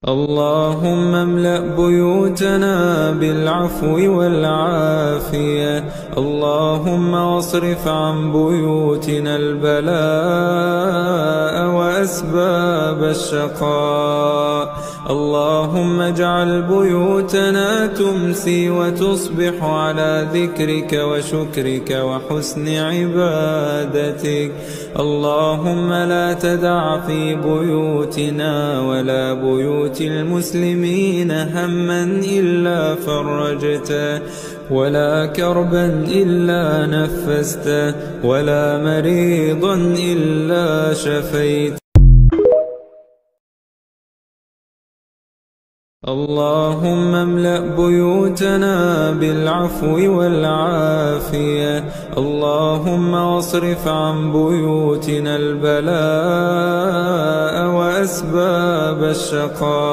اللهم املأ بيوتنا بالعفو والعافية. اللهم واصرف عن بيوتنا البلاء وأسباب الشقاء. اللهم اجعل بيوتنا تمسي وتصبح على ذكرك وشكرك وحسن عبادتك. اللهم لا تدع في بيوتنا ولا بيوت المسلمين هما إلا فرجته، ولا كربا إلا نفسته، ولا مريضا إلا شفيته. اللهم املأ بيوتنا بالعفو والعافية. اللهم واصرف عن بيوتنا البلاء وأسباب الشقاء.